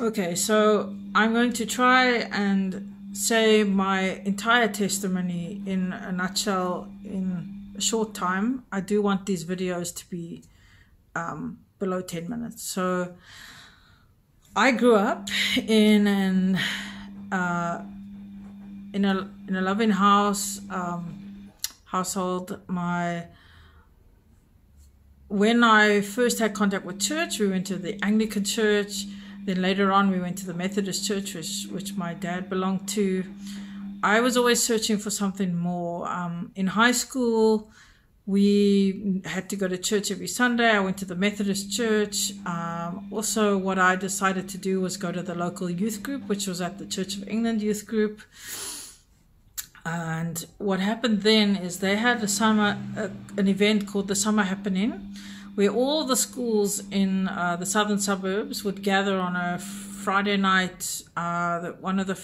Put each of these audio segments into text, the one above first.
Okay, so I'm going to try and say my entire testimony in a nutshell in a short time. I do want these videos to be below 10 minutes. So I grew up in a loving household. When I first had contact with church, we went to the Anglican church. Then later on, we went to the Methodist church, which my dad belonged to. I was always searching for something more. In high school, we had to go to church every Sunday. I went to the Methodist church. Also, what I decided to do was go to the local youth group, which was at the Church of England youth group. And what happened then is they had an event called the Summer Happening, where all the schools in the southern suburbs would gather on a Friday night, one of the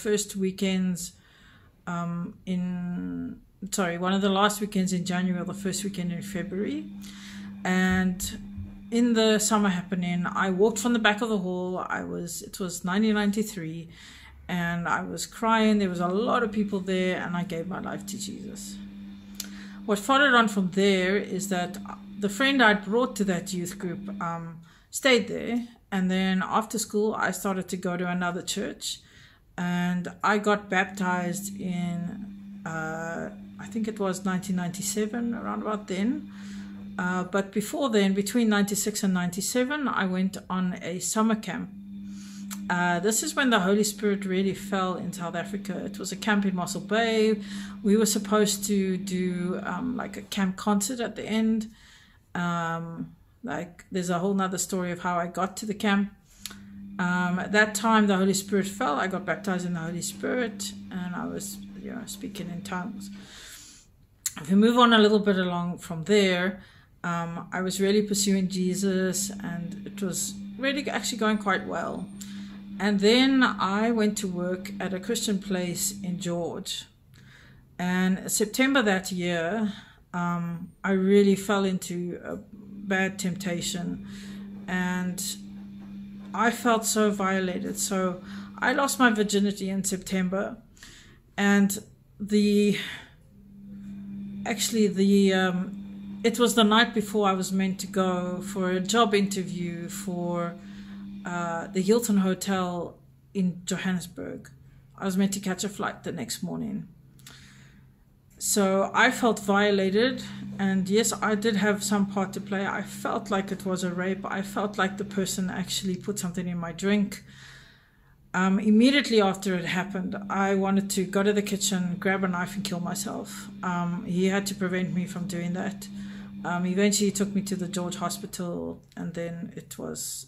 last weekends in January or the first weekend in February. And in the Summer Happening, I walked from the back of the hall. It was 1993, and I was crying. There was a lot of people there, and I gave my life to Jesus. What followed on from there is that the friend I'd brought to that youth group stayed there, and then after school I started to go to another church, and I got baptized in I think it was 1997, around about then. But before then, between 96 and 97, I went on a summer camp. This is when the Holy Spirit really fell in South Africa. It was a camp in Mossel Bay. We were supposed to do like a camp concert at the end. There's a whole nother story of how I got to the camp. At that time, the Holy Spirit fell. I got baptized in the Holy Spirit, and I was speaking in tongues. If we move on a little bit along from there, I was really pursuing Jesus, and it was really actually going quite well. And then I went to work at a Christian place in George. And September that year, I really fell into a bad temptation, and I felt so violated. So I lost my virginity in September, and it was the night before I was meant to go for a job interview for the Hilton Hotel in Johannesburg. I was meant to catch a flight the next morning. So I felt violated, and yes, I did have some part to play. I felt like it was a rape. I felt like the person actually put something in my drink. Immediately after it happened, I wanted to go to the kitchen, grab a knife, and kill myself. He had to prevent me from doing that. Eventually, he took me to the George Hospital, and then it was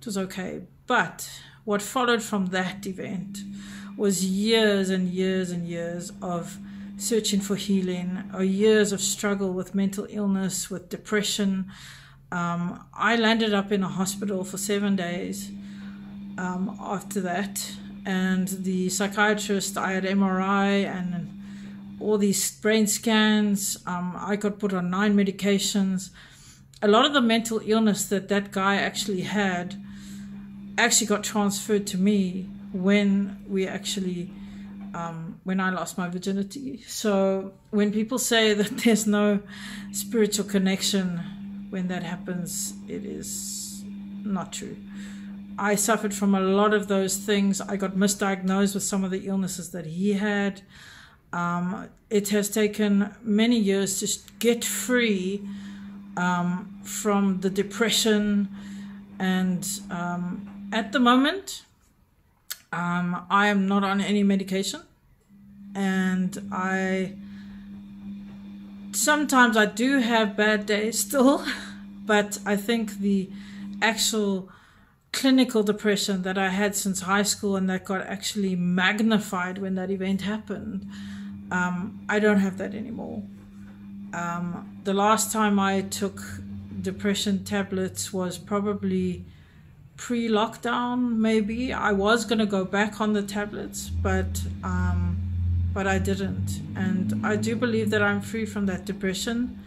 okay. But what followed from that event was years and years and years of searching for healing, or years of struggle with mental illness, with depression. I landed up in a hospital for 7 days after that, and the psychiatrist, I had MRI and all these brain scans. I got put on 9 medications. A lot of the mental illness that guy actually had actually got transferred to me when I lost my virginity. So when people say that there's no spiritual connection when that happens, it is not true. I suffered from a lot of those things. I got misdiagnosed with some of the illnesses that he had. It has taken many years to get free from the depression, and at the moment I am not on any medication, and sometimes I do have bad days still, but I think the actual clinical depression that I had since high school, and that got actually magnified when that event happened, I don't have that anymore. The last time I took depression tablets was probably pre-lockdown, maybe. I was going to go back on the tablets, but I didn't. And I do believe that I'm free from that depression.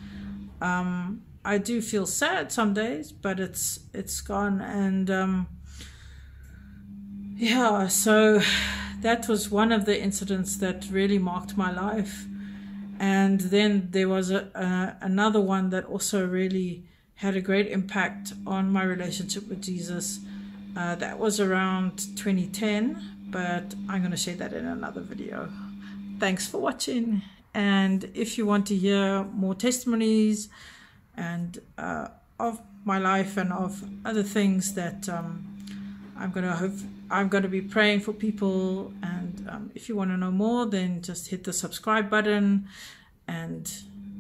I do feel sad some days, but it's gone. And yeah, so that was one of the incidents that really marked my life. And then there was another one that also really had a great impact on my relationship with Jesus. That was around 2010, but I'm going to share that in another video. Thanks for watching. And if you want to hear more testimonies and of my life and of other things that I'm going to be praying for people, and if you want to know more, then just hit the subscribe button and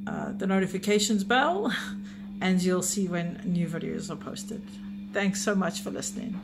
the notifications bell, and you'll see when new videos are posted. Thanks so much for listening.